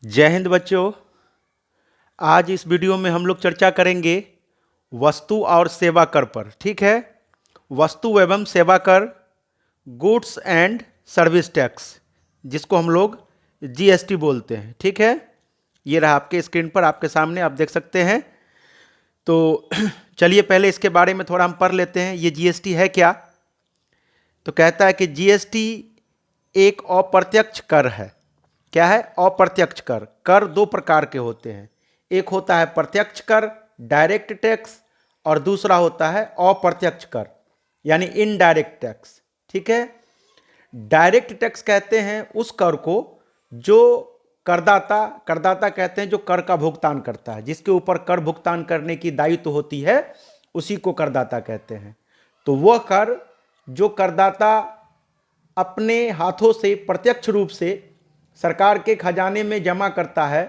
जय हिंद बच्चों। आज इस वीडियो में हम लोग चर्चा करेंगे वस्तु और सेवा कर पर। ठीक है, वस्तु एवं सेवा कर, गुड्स एंड सर्विस टैक्स, जिसको हम लोग जीएसटी बोलते हैं। ठीक है, ये रहा आपके स्क्रीन पर, आपके सामने आप देख सकते हैं। तो चलिए पहले इसके बारे में थोड़ा हम पढ़ लेते हैं। ये जीएसटी है क्या? तो कहता है कि जीएसटी एक अप्रत्यक्ष कर है। क्या है? अप्रत्यक्ष कर। कर दो प्रकार के होते हैं, एक होता है प्रत्यक्ष कर, डायरेक्ट टैक्स, और दूसरा होता है अप्रत्यक्ष कर यानी इनडायरेक्ट टैक्स। ठीक है, डायरेक्ट टैक्स कहते हैं उस कर को जो करदाता करदाता कहते हैं जो कर का भुगतान करता है, जिसके ऊपर कर भुगतान करने की दायित्व होती है, उसी को करदाता कहते हैं। तो वह कर जो करदाता अपने हाथों से प्रत्यक्ष रूप से सरकार के खजाने में जमा करता है,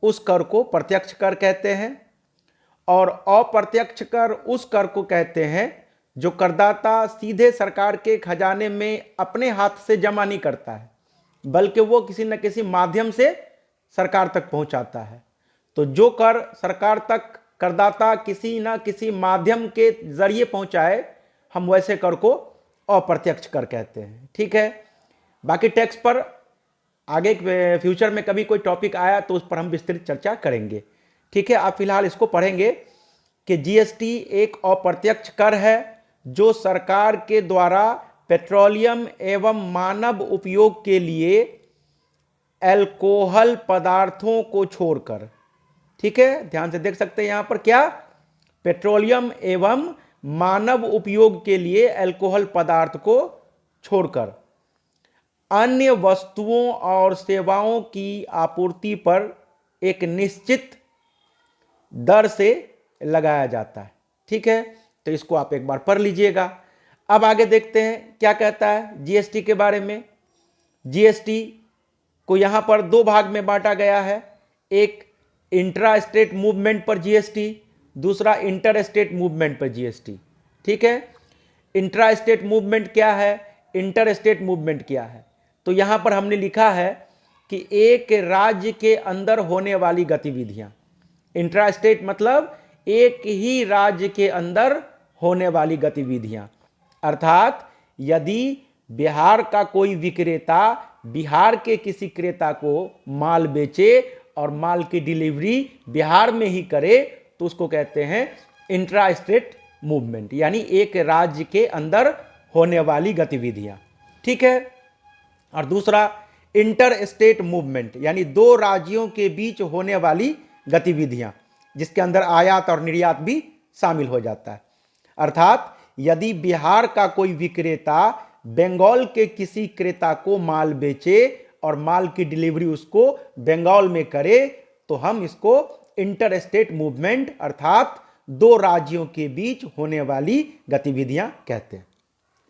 उस कर को प्रत्यक्ष कर कहते हैं। और अप्रत्यक्ष कर उस कर को कहते हैं जो करदाता सीधे सरकार के खजाने में अपने हाथ से जमा नहीं करता है, बल्कि वो किसी न किसी माध्यम से सरकार तक पहुंचाता है। तो जो कर सरकार तक करदाता किसी न किसी माध्यम के जरिए पहुंचाए, हम वैसे कर को अप्रत्यक्ष कर कहते हैं। ठीक है, बाकी टैक्स पर आगे फ्यूचर में कभी कोई टॉपिक आया तो उस पर हम विस्तृत चर्चा करेंगे। ठीक है, आप फिलहाल इसको पढ़ेंगे कि जीएसटी एक अप्रत्यक्ष कर है जो सरकार के द्वारा पेट्रोलियम एवं मानव उपयोग के लिए अल्कोहल पदार्थों को छोड़कर, ठीक है, ध्यान से देख सकते हैं यहां पर क्या, पेट्रोलियम एवं मानव उपयोग के लिए अल्कोहल पदार्थ को छोड़कर अन्य वस्तुओं और सेवाओं की आपूर्ति पर एक निश्चित दर से लगाया जाता है। ठीक है, तो इसको आप एक बार पढ़ लीजिएगा। अब आगे देखते हैं क्या कहता है जीएसटी के बारे में। जीएसटी को यहां पर दो भाग में बांटा गया है, एक इंट्रा स्टेट मूवमेंट पर जीएसटी, दूसरा इंटर स्टेट मूवमेंट पर जीएसटी। ठीक है, इंट्रा स्टेट मूवमेंट क्या है, इंटर स्टेट मूवमेंट क्या है? तो यहां पर हमने लिखा है कि एक राज्य के अंदर होने वाली गतिविधियां, इंट्रा स्टेट मतलब एक ही राज्य के अंदर होने वाली गतिविधियां। अर्थात यदि बिहार का कोई विक्रेता बिहार के किसी क्रेता को माल बेचे और माल की डिलीवरी बिहार में ही करे, तो उसको कहते हैं इंट्रा स्टेट मूवमेंट, यानी एक राज्य के अंदर होने वाली गतिविधियां। ठीक है, और दूसरा इंटर स्टेट मूवमेंट, यानी दो राज्यों के बीच होने वाली गतिविधियां, जिसके अंदर आयात और निर्यात भी शामिल हो जाता है। अर्थात यदि बिहार का कोई विक्रेता बंगाल के किसी क्रेता को माल बेचे और माल की डिलीवरी उसको बंगाल में करे, तो हम इसको इंटर स्टेट मूवमेंट अर्थात दो राज्यों के बीच होने वाली गतिविधियां कहते हैं।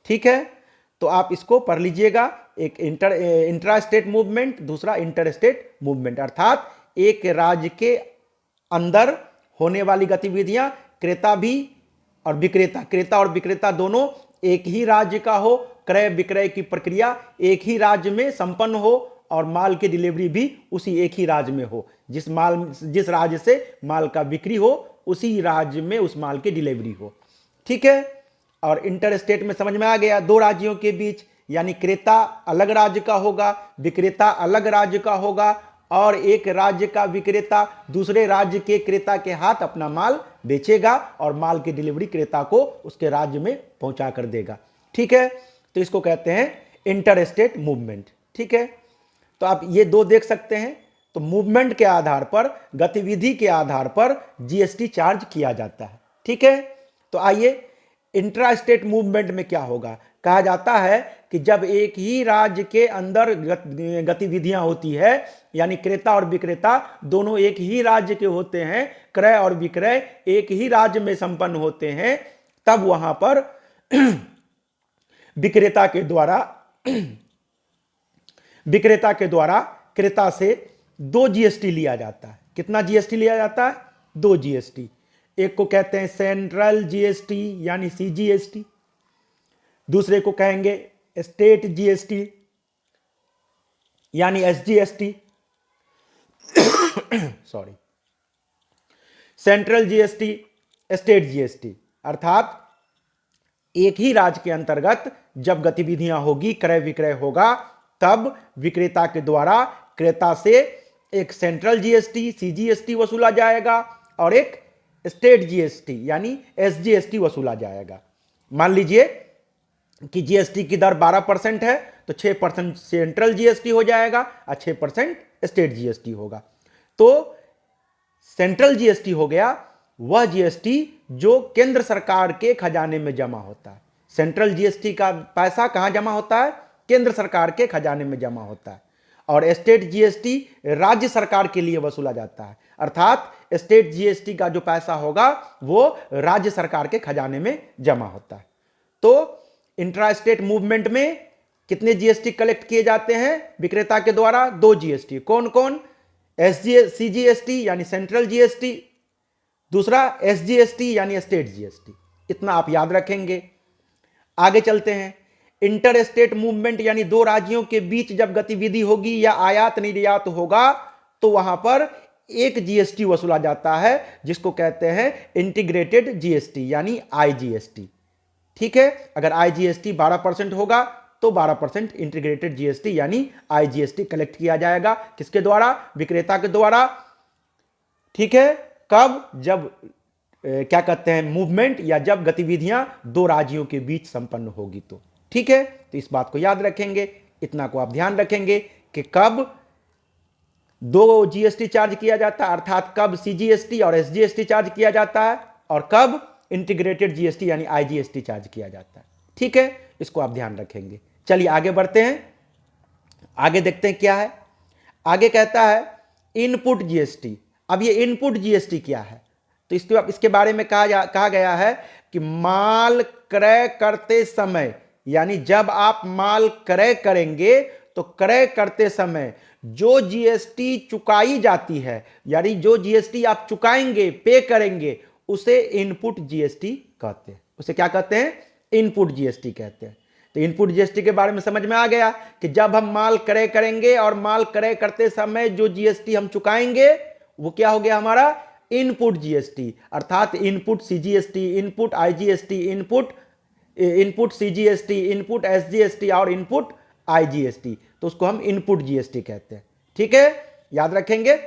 ठीक है, तो आप इसको पढ़ लीजिएगा, एक इंट्रा स्टेट मूवमेंट, दूसरा इंटर स्टेट मूवमेंट। अर्थात एक राज्य के अंदर होने वाली गतिविधियां, क्रेता भी और विक्रेता, क्रेता और विक्रेता दोनों एक ही राज्य का हो, क्रय विक्रय की प्रक्रिया एक ही राज्य में संपन्न हो और माल की डिलीवरी भी उसी एक ही राज्य में हो। जिस राज्य से माल का बिक्री हो, उसी राज्य में उस माल की डिलीवरी हो। ठीक है, और इंटर स्टेट में समझ में आ गया, दो राज्यों के बीच, यानी क्रेता अलग राज्य का होगा, विक्रेता अलग राज्य का होगा, और एक राज्य का विक्रेता दूसरे राज्य के क्रेता के हाथ अपना माल बेचेगा और माल की डिलीवरी क्रेता को उसके राज्य में पहुंचा कर देगा। ठीक है, तो इसको कहते हैं इंटर स्टेट मूवमेंट। ठीक है, तो आप ये दो देख सकते हैं। तो मूवमेंट के आधार पर, गतिविधि के आधार पर जीएसटी चार्ज किया जाता है। ठीक है, तो आइए इंट्रा स्टेट मूवमेंट में क्या होगा। कहा जाता है कि जब एक ही राज्य के अंदर गतिविधियां होती है, यानी क्रेता और विक्रेता दोनों एक ही राज्य के होते हैं, क्रय और विक्रय एक ही राज्य में संपन्न होते हैं, तब वहां पर विक्रेता के द्वारा क्रेता से दो जीएसटी लिया जाता है। कितना जीएसटी लिया जाता है? दो जीएसटी। एक को कहते हैं सेंट्रल जीएसटी यानी सीजीएसटी, दूसरे को कहेंगे स्टेट जीएसटी यानी SGST. Sorry, central GST, state GST, अर्थात एक ही राज्य के अंतर्गत जब गतिविधियां होगी, क्रय विक्रय होगा, तब विक्रेता के द्वारा क्रेता से एक सेंट्रल जीएसटी सीजीएसटी वसूला जाएगा और एक स्टेट जीएसटी यानी एसजीएसटी वसूला जाएगा। मान लीजिए कि जीएसटी की दर 12% है तो 6% सेंट्रल जीएसटी हो जाएगा और 6% स्टेट जीएसटी होगा। तो सेंट्रल जीएसटी हो गया वह जीएसटी जो केंद्र सरकार के खजाने में जमा होता है। सेंट्रल जीएसटी का पैसा कहां जमा होता है? केंद्र सरकार के खजाने में जमा होता है। और स्टेट जीएसटी राज्य सरकार के लिए वसूला जाता है, अर्थात स्टेट जीएसटी का जो पैसा होगा वो राज्य सरकार के खजाने में जमा होता है। तो इंट्रा स्टेट मूवमेंट में कितने जीएसटी कलेक्ट किए जाते हैं विक्रेता के द्वारा? 2 जीएसटी। कौन कौन? सीजीएसटी यानी सेंट्रल जीएसटी, दूसरा एसजीएसटी यानी स्टेट जीएसटी। इतना आप याद रखेंगे। आगे चलते हैं। इंटर स्टेट मूवमेंट यानी 2 राज्यों के बीच जब गतिविधि होगी या आयात निर्यात होगा तो वहां पर एक जीएसटी वसूला जाता है जिसको कहते हैं इंटीग्रेटेड जीएसटी यानी आईजीएसटी। ठीक है, अगर आईजीएसटी 12% होगा तो 12% इंटीग्रेटेड जीएसटी यानी आईजीएसटी कलेक्ट किया जाएगा। किसके द्वारा? विक्रेता के द्वारा। ठीक है, कब? जब क्या कहते हैं मूवमेंट या जब गतिविधियां 2 राज्यों के बीच संपन्न होगी तो। ठीक है, तो इस बात को याद रखेंगे, इतना को आप ध्यान रखेंगे कि कब 2 जीएसटी चार्ज किया जाता है, अर्थात कब सीजीएसटी और एसजीएसटी चार्ज किया जाता है और कब इंटीग्रेटेड जीएसटी यानी आईजीएसटी चार्ज किया जाता है। ठीक है, इसको आप ध्यान रखेंगे। चलिए आगे बढ़ते हैं, आगे देखते हैं क्या है। आगे कहता है इनपुट जीएसटी। अब ये इनपुट जीएसटी क्या है? तो इसके बारे में कहा गया है कि माल क्रय करते समय यानी जब आप माल क्रय करेंगे तो क्रय करते समय जो जीएसटी चुकाई जाती है यानी जो जीएसटी आप चुकाएंगे, पे करेंगे, उसे इनपुट जीएसटी कहते हैं। उसे क्या कहते हैं? इनपुट जीएसटी कहते हैं। तो इनपुट जीएसटी के बारे में समझ में आ गया कि जब हम माल क्रय करेंगे और माल क्रय करते समय जो जीएसटी हम चुकाएंगे वो क्या हो गया हमारा? इनपुट जीएसटी, अर्थात input CGST, input IGST, input CGST, input SGST और इनपुट आईजीएसटी। तो उसको हम इनपुट जीएसटी कहते हैं। ठीक है, याद रखेंगे।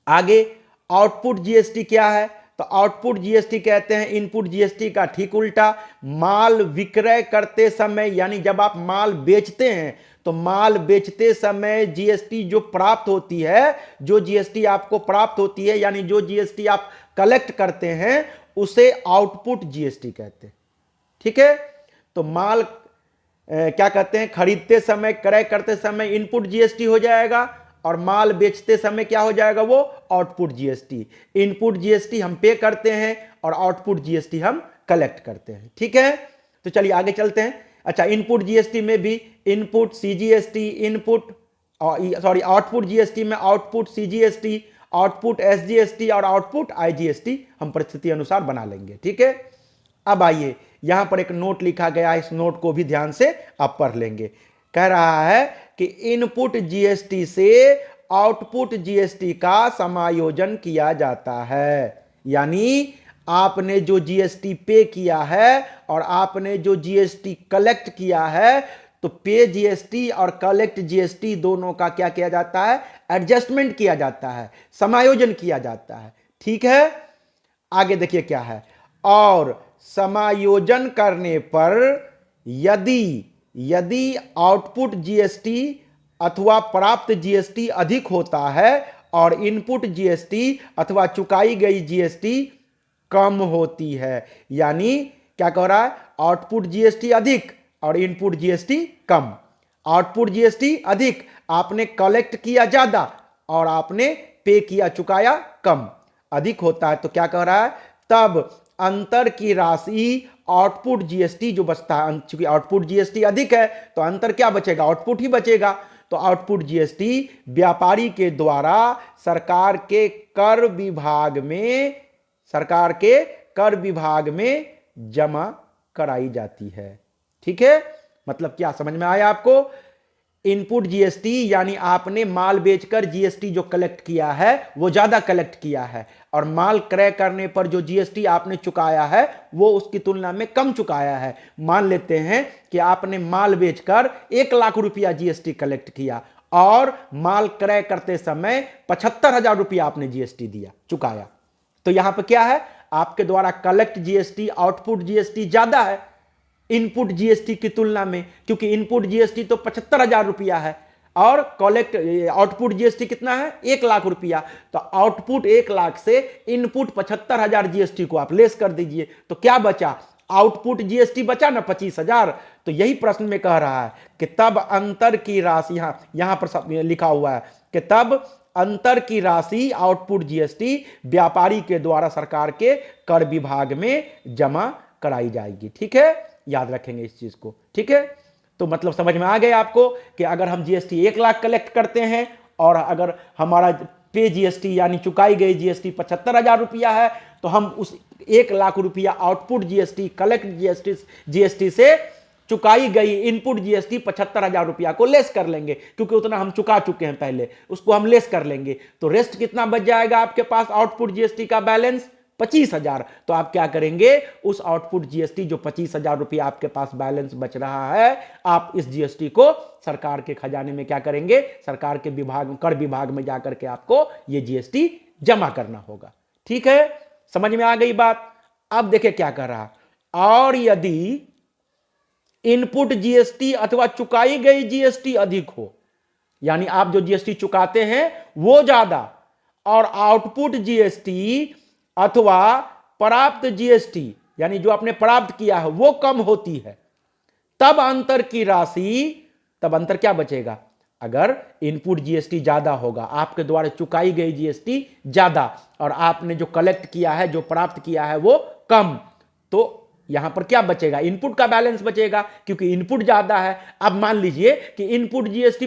आगे आउटपुट जीएसटी क्या है? तो आउटपुट जीएसटी कहते हैं इनपुट जीएसटी का ठीक उल्टा। माल विक्रय करते समय यानी जब आप माल बेचते हैं तो माल बेचते समय जीएसटी जो प्राप्त होती है, जो जीएसटी आपको प्राप्त होती है यानी जो जीएसटी आप कलेक्ट करते हैं उसे आउटपुट जीएसटी कहते हैं। ठीक है, तो माल क्या कहते हैं खरीदते समय, क्रय करते समय इनपुट जीएसटी हो जाएगा और माल बेचते समय क्या हो जाएगा? वो आउटपुट जीएसटी। इनपुट जीएसटी हम पे करते हैं और आउटपुट जीएसटी हम कलेक्ट करते हैं। ठीक है, तो चलिए आगे चलते हैं। अच्छा, इनपुट जीएसटी में भी इनपुट सीजीएसटी, आउटपुट जीएसटी में आउटपुट सीजीएसटी, आउटपुट एसजीएसटी और आउटपुट आईजीएसटी हम परिस्थिति अनुसार बना लेंगे। ठीक है, अब आइए यहां पर एक नोट लिखा गया है, इस नोट को भी ध्यान से आप पढ़ लेंगे। कह रहा है कि इनपुट जीएसटी से आउटपुट जीएसटी का समायोजन किया जाता है, यानी आपने जो जीएसटी पे किया है और आपने जो जीएसटी कलेक्ट किया है तो पे जीएसटी और कलेक्ट जीएसटी दोनों का क्या किया जाता है? एडजस्टमेंट किया जाता है, समायोजन किया जाता है। ठीक है, आगे देखिए क्या है। और समायोजन करने पर यदि आउटपुट जीएसटी अथवा प्राप्त जीएसटी अधिक होता है और इनपुट जीएसटी अथवा चुकाई गई जीएसटी कम होती है, यानी क्या कह रहा है? आउटपुट जीएसटी अधिक और इनपुट जीएसटी कम। आउटपुट जीएसटी अधिक, आपने कलेक्ट किया ज्यादा और आपने पे किया, चुकाया कम, अधिक होता है तो क्या कह रहा है? तब अंतर की राशि आउटपुट जीएसटी जो बचता है, चूंकि आउटपुट जीएसटी अधिक है तो अंतर क्या बचेगा? आउटपुट ही बचेगा। तो आउटपुट जीएसटी व्यापारी के द्वारा सरकार के कर विभाग में जमा कराई जाती है। ठीक है, मतलब क्या समझ में आया आपको? इनपुट जीएसटी यानी आपने माल बेचकर जीएसटी जो कलेक्ट किया है वो ज्यादा कलेक्ट किया है, और माल क्रय करने पर जो जीएसटी आपने चुकाया है वो उसकी तुलना में कम चुकाया है। मान लेते हैं कि आपने माल बेचकर 1 लाख रुपया जीएसटी कलेक्ट किया और माल क्रय करते समय 75,000 रुपया आपने जीएसटी दिया, चुकाया। तो यहां पर क्या है, आपके द्वारा कलेक्ट जीएसटी, आउटपुट जीएसटी ज्यादा है इनपुट जीएसटी की तुलना में, क्योंकि इनपुट जीएसटी तो 75,000 रुपया है और कलेक्ट आउटपुट जीएसटी कितना है, 1 लाख रुपया। तो आउटपुट 1 लाख से इनपुट 75,000 जीएसटी को आप लेस कर दीजिए, तो क्या बचा, आउटपुट जीएसटी बचा ना 25,000। तो यही प्रश्न में कह रहा है कि तब अंतर की राशि, यहां पर सब लिखा हुआ है कि तब अंतर की राशि आउटपुट जीएसटी व्यापारी के द्वारा सरकार के कर विभाग में जमा कराई जाएगी। ठीक है, याद रखेंगे इस चीज को। ठीक है, तो मतलब समझ में आ गया आपको कि अगर हम जीएसटी 1 लाख कलेक्ट करते हैं और अगर हमारा पे जीएसटी यानी चुकाई गई जीएसटी 75,000 रुपया है, तो हम उस 1 लाख रुपया आउटपुट जीएसटी, कलेक्ट जीएसटी से चुकाई गई इनपुट जीएसटी 75,000 रुपया को लेस कर लेंगे, क्योंकि उतना हम चुका चुके हैं पहले, उसको हम लेस कर लेंगे। तो रेस्ट कितना बच जाएगा आपके पास, आउटपुट जीएसटी का बैलेंस 25,000। तो आप क्या करेंगे, उस आउटपुट जीएसटी जो 25,000 रुपया आपके पास बैलेंस बच रहा है, आप इस जीएसटी को सरकार के खजाने में क्या करेंगे, सरकार के विभाग, कर विभाग में जाकर के आपको ये जीएसटी जमा करना होगा। ठीक है, समझ में आ गई बात। अब देखिए क्या कर रहा, और यदि इनपुट जीएसटी अथवा चुकाई गई जीएसटी अधिक हो, यानी आप जो जीएसटी चुकाते हैं वो ज्यादा, और आउटपुट जीएसटी अथवा प्राप्त जीएसटी यानी जो आपने प्राप्त किया है वो कम होती है, तब अंतर की राशि, तब अंतर क्या बचेगा, अगर इनपुट जीएसटी ज्यादा होगा, आपके द्वारा चुकाई गई जीएसटी ज्यादा और आपने जो कलेक्ट किया है, जो प्राप्त किया है वो कम, तो यहां पर क्या बचेगा, इनपुट का बैलेंस बचेगा, क्योंकि इनपुट ज्यादा है। अब मान लीजिए कि इनपुट जीएसटी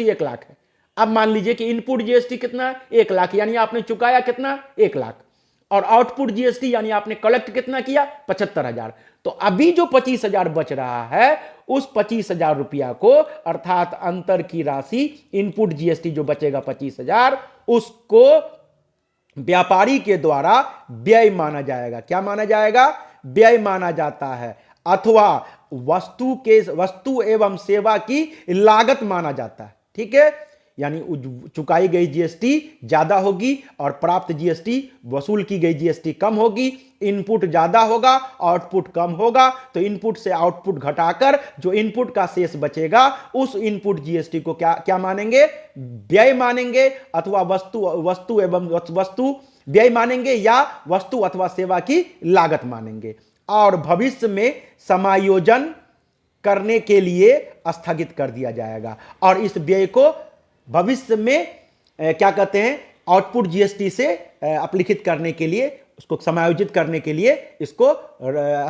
1 लाख है। अब मान लीजिए कि इनपुट जीएसटी कितना, 1 लाख, यानी आपने चुकाया कितना, 1 लाख, और आउटपुट जीएसटी यानी आपने कलेक्ट कितना किया, 75,000। तो अभी जो 25,000 बच रहा है, उस 25,000 रुपया को, अर्थात अंतर की राशि, इनपुट जीएसटी जो बचेगा 25,000, उसको व्यापारी के द्वारा व्यय माना जाएगा। क्या माना जाएगा, व्यय माना जाता है, अथवा वस्तु एवं सेवा की लागत माना जाता है। ठीक है, यानी चुकाई गई जीएसटी ज्यादा होगी और प्राप्त जीएसटी, वसूल की गई जीएसटी कम होगी। इनपुट ज्यादा होगा, आउटपुट कम होगा, तो इनपुट से आउटपुट घटाकर जो इनपुट का शेष बचेगा, उस इनपुट जीएसटी को क्या मानेंगे, व्यय मानेंगे, अथवा वस्तु व्यय मानेंगे, या वस्तु अथवा सेवा की लागत मानेंगे, और भविष्य में समायोजन करने के लिए स्थगित कर दिया जाएगा। और इस व्यय को भविष्य में क्या कहते हैं, आउटपुट जीएसटी से अपलिखित करने के लिए, उसको समायोजित करने के लिए इसको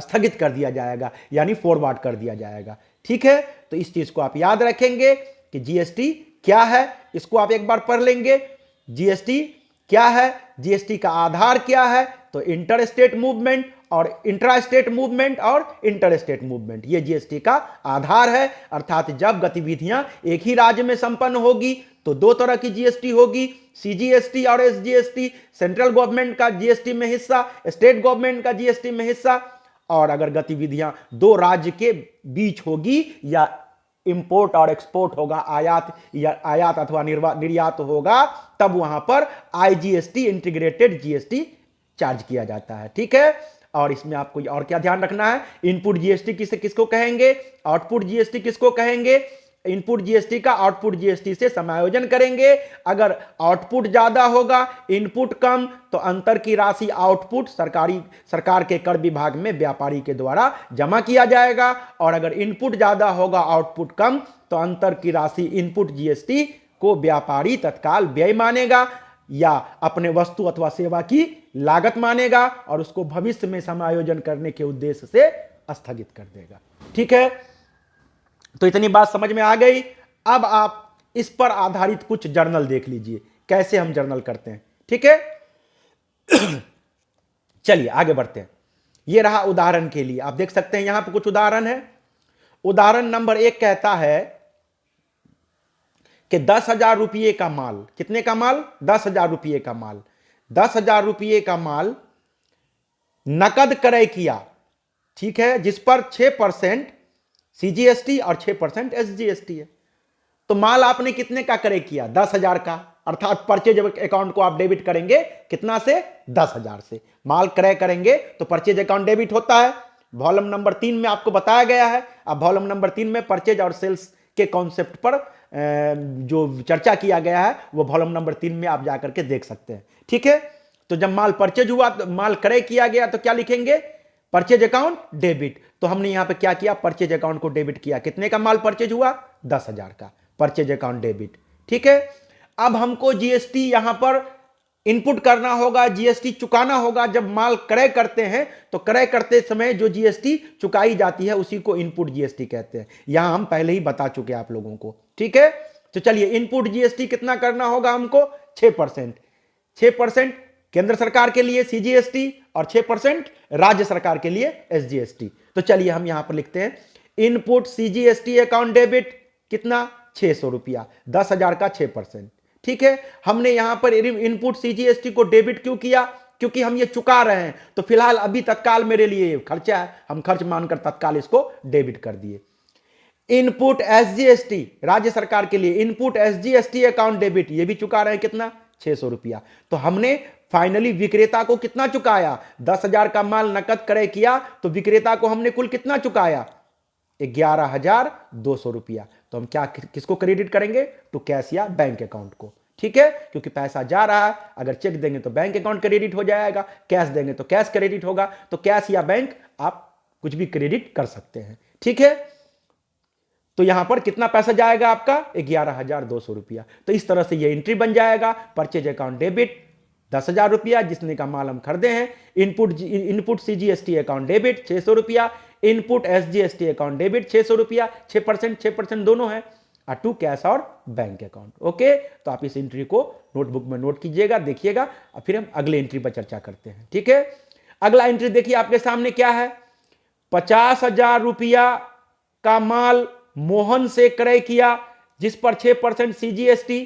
स्थगित कर दिया जाएगा, यानी फॉरवर्ड कर दिया जाएगा। ठीक है, तो इस चीज को आप याद रखेंगे कि जीएसटी क्या है, इसको आप एक बार पढ़ लेंगे। जीएसटी क्या है, जीएसटी का आधार क्या है, तो इंटर स्टेट मूवमेंट और इंट्रा स्टेट मूवमेंट और इंटर स्टेट मूवमेंट, ये जीएसटी का आधार है। अर्थात जब गतिविधियां एक ही राज्य में संपन्न होगी तो 2 तरह की जीएसटी होगी, सीजीएसटी और एसजीएसटी, सेंट्रल गवर्नमेंट का जीएसटी में हिस्सा, स्टेट गवर्नमेंट का जीएसटी में हिस्सा। और अगर गतिविधियां 2 राज्य के बीच होगी, या इंपोर्ट और एक्सपोर्ट होगा, आयात अथवा निर्यात होगा, तब वहां पर आईजीएसटी, इंटीग्रेटेड जीएसटी चार्ज किया जाता है। ठीक है, और इसमें आपको और क्या ध्यान रखना है, इनपुट जीएसटी किसको कहेंगे, आउटपुट जीएसटी किसको कहेंगे, इनपुट जीएसटी का आउटपुट जीएसटी से समायोजन करेंगे। अगर आउटपुट ज्यादा होगा, इनपुट कम, तो अंतर की राशि आउटपुट सरकार के कर विभाग में व्यापारी के द्वारा जमा किया जाएगा। और अगर इनपुट ज्यादा होगा, आउटपुट कम, तो अंतर की राशि इनपुट जीएसटी को व्यापारी तत्काल व्यय मानेगा, या अपने वस्तु अथवा सेवा की लागत मानेगा, और उसको भविष्य में समायोजन करने के उद्देश्य से स्थगित कर देगा। ठीक है, तो इतनी बात समझ में आ गई। अब आप इस पर आधारित कुछ जर्नल देख लीजिए, कैसे हम जर्नल करते हैं। ठीक है, चलिए आगे बढ़ते हैं। यह रहा उदाहरण के लिए, आप देख सकते हैं यहां पर कुछ उदाहरण है। उदाहरण नंबर 1 कहता है कि 10,000 रुपये का माल, कितने का माल? 10,000 रुपये का माल, 10,000 रुपये का माल नकद क्रय किया, ठीक है, जिस पर 6% सीजीएसटी और 6% एसजीएसटी है। तो माल आपने कितने का क्रय किया? 10,000 का, अर्थात परचेज अकाउंट को आप डेबिट करेंगे कितना से? 10,000 से। माल क्रय करेंगे तो परचेज अकाउंट डेबिट होता है, वॉल्यूम नंबर 3 में आपको बताया गया है। अब वॉल्यूम नंबर 3 में परचेज और सेल्स के कॉन्सेप्ट पर जो चर्चा किया गया है वो वॉल्यूम नंबर 3 में आप जाकर के देख सकते हैं, ठीक है। तो जब माल परचेज हुआ, तो माल क्रय किया गया, तो क्या लिखेंगे? Purchase account debit. तो हमने यहां पे क्या किया? परचेज अकाउंट को डेबिट किया। कितने का माल परचेज हुआ? 10,000 का, परचेज अकाउंट डेबिट, ठीक है। अब हमको जीएसटी यहां पर इनपुट करना होगा, जीएसटी चुकाना होगा। जब माल क्रय करते हैं तो क्रय करते समय जो जीएसटी चुकाई जाती है उसी को इनपुट जीएसटी कहते हैं। यहां हम पहले ही बता चुके हैं आप लोगों को, ठीक है। तो चलिए, इनपुट जीएसटी कितना करना होगा हमको? 6%। 6% केंद्र सरकार के लिए सीजीएसटी और 6% राज्य सरकार के लिए एसजीएसटी। तो चलिए हम यहां पर लिखते हैं इनपुट सीजीएसटी अकाउंट डेबिट कितना? 600 रुपया, 10,000 का 6%, ठीक है। हमने यहां पर इनपुट सीजीएसटी को डेबिट क्यों किया? क्योंकि हम ये चुका रहे हैं, तो फिलहाल अभी तत्काल मेरे लिए खर्चा है, हम खर्च मानकर तत्काल इसको डेबिट कर दिए। इनपुट एसजीएसटी राज्य सरकार के लिए, इनपुट एसजीएसटी अकाउंट डेबिट, ये भी चुका रहे हैं कितना? 600 रुपया। तो हमने फाइनली विक्रेता को कितना चुकाया? 10,000 का माल नकद क्रय किया तो विक्रेता को हमने कुल कितना चुकाया? 11,200 रुपया। तो हम क्या, किसको क्रेडिट करेंगे? टू कैश या बैंक अकाउंट को, ठीक है। क्योंकि पैसा जा रहा है, अगर चेक देंगे तो बैंक अकाउंट क्रेडिट हो जाएगा, कैश देंगे तो कैश क्रेडिट होगा। तो कैश या बैंक आप कुछ भी क्रेडिट कर सकते हैं, ठीक है। तो यहां पर कितना पैसा जाएगा आपका? 11,200 रुपया। तो इस तरह से ये एंट्री बन जाएगा, परचेज अकाउंट डेबिट 10,000 रुपया जिसने का माल हम खरीदे हैं, इनपुट सीजीएसटी अकाउंट डेबिट 600 रुपया, इनपुट एसजीएसटी अकाउंट डेबिट 600 रुपया, 6% दोनों है, टू कैश और बैंक अकाउंट। ओके, तो आप इस एंट्री को नोटबुक में नोट कीजिएगा, देखिएगा, और फिर हम अगले एंट्री पर चर्चा करते हैं, ठीक है। अगला एंट्री देखिए आपके सामने क्या है? 50,000 रुपया का माल मोहन से क्रय किया जिस पर 6% सीजीएसटी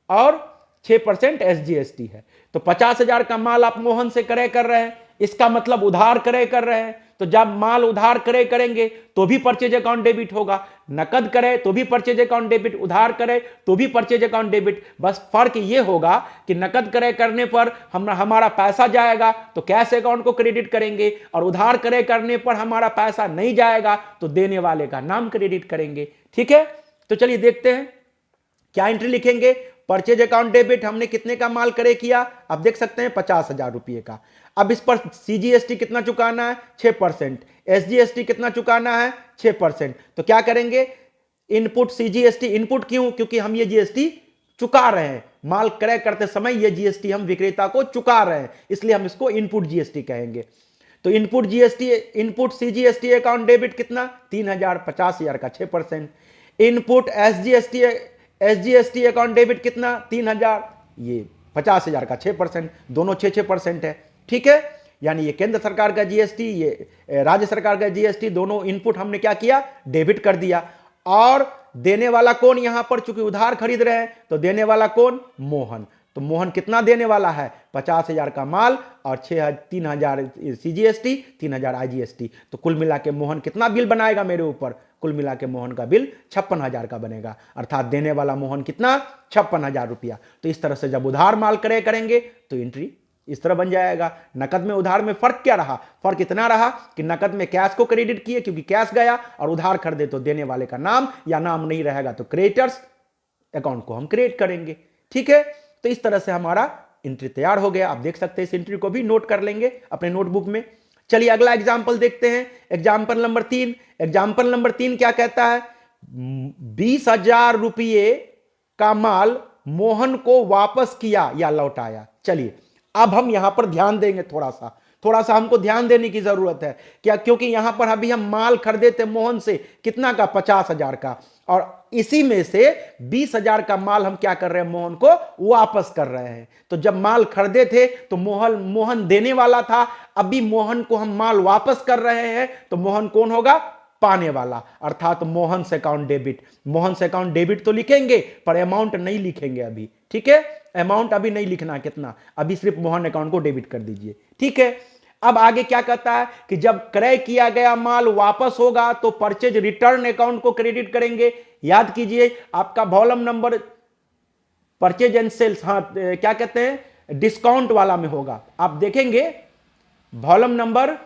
और 6% एसजीएसटी है। तो 50,000 का माल आप मोहन से क्रय कर रहे हैं, इसका मतलब उधार क्रय कर रहे हैं। तो जब माल उधार क्रय करेंगे तो भी परचेज अकाउंट डेबिट होगा, नकद करे तो भी परचेज अकाउंट डेबिट, उधार करे तो भी परचेज अकाउंट डेबिट। बस फर्क ये होगा कि नकद क्रय करने पर हमारा पैसा जाएगा तो कैश अकाउंट को क्रेडिट करेंगे, और उधार क्रय करने पर हमारा पैसा नहीं जाएगा तो देने वाले का नाम क्रेडिट करेंगे, ठीक है। तो चलिए देखते हैं क्या एंट्री लिखेंगे। परचेज अकाउंट डेबिट हमने कितने का माल क्रय किया? आप देख सकते हैं 50,000 रुपये का। अब इस पर सीजीएसटी कितना चुकाना है? 6%। एसजीएसटी कितना चुकाना है? 6%। तो क्या करेंगे? इनपुट सीजीएसटी, इनपुट क्यों? क्योंकि हम ये जीएसटी चुका रहे हैं, माल क्रय करते समय ये जीएसटी हम विक्रेता को चुका रहे हैं, इसलिए हम इसको इनपुट जीएसटी कहेंगे। तो input GST, input CGST account debit कितना? 3,000, 50,000 का 6%। इनपुट एसजीएसटी अकाउंट डेबिट कितना? 3,000, ये 50,000 का 6%, दोनों 6% है, ठीक है। यानी ये केंद्र सरकार का जीएसटी, ये राज्य सरकार का जीएसटी, दोनों इनपुट हमने क्या किया? डेबिट कर दिया। और देने वाला कौन यहां पर? चूंकि उधार खरीद रहे हैं तो देने वाला कौन? मोहन। तो मोहन कितना देने वाला है? 50,000 का माल और 3,000 सीजीएसटी, 3,000 आईजीएसटी। तो कुल मिला के मोहन कितना बिल बनाएगा मेरे ऊपर? कुल मिला के मोहन का बिल 56,000 का बनेगा, अर्थात देने वाला मोहन कितना? 56,000 रुपया। तो इस तरह से जब उधार माल क्रय करेंगे तो एंट्री इस तरह बन जाएगा। नकद में उधार में फर्क क्या रहा? फर्क इतना रहा कि नकद में कैश को क्रेडिट किए क्योंकि कैश गया, और उधार खरीदे तो देने वाले का नाम या नाम नहीं रहेगा तो क्रेडिटर्स अकाउंट को हम क्रिएट करेंगे, ठीक है। तो इस तरह से हमारा एंट्री तैयार हो गया। आप देख सकते हैं, इस एंट्री को भी नोट कर लेंगे अपने नोटबुक में। चलिए अगला एग्जाम्पल देखते हैं, एग्जाम्पल नंबर 3। एग्जाम्पल नंबर 3 क्या कहता है? 20,000 रुपये का माल मोहन को वापस किया या लौटाया। चलिए अब हम यहां पर ध्यान देंगे, थोड़ा सा हमको ध्यान देने की जरूरत है क्या? क्योंकि यहां पर अभी हम माल खरीदे थे मोहन से कितना का? 50,000 का, और इसी में से 20,000 का माल हम क्या कर रहे हैं? मोहन को वापस कर रहे हैं। तो जब माल खरीदे थे तो मोहन देने वाला था, अभी मोहन को हम माल वापस कर रहे हैं, तो मोहन कौन होगा? पाने वाला, अर्थात मोहन से अकाउंट डेबिट। मोहन से अकाउंट डेबिट तो लिखेंगे पर अमाउंट नहीं लिखेंगे अभी, ठीक है, अमाउंट अभी नहीं लिखना कितना, अभी सिर्फ मोहन अकाउंट को डेबिट कर दीजिए, ठीक है। अब आगे क्या कहता है कि जब क्रय किया गया माल वापस होगा तो परचेज रिटर्न अकाउंट को क्रेडिट करेंगे। याद कीजिए आपका volume number purchase and sales, हाँ क्या कहते हैं, डिस्काउंट वाला में होगा। आप देखेंगे वॉल्यूम नंबर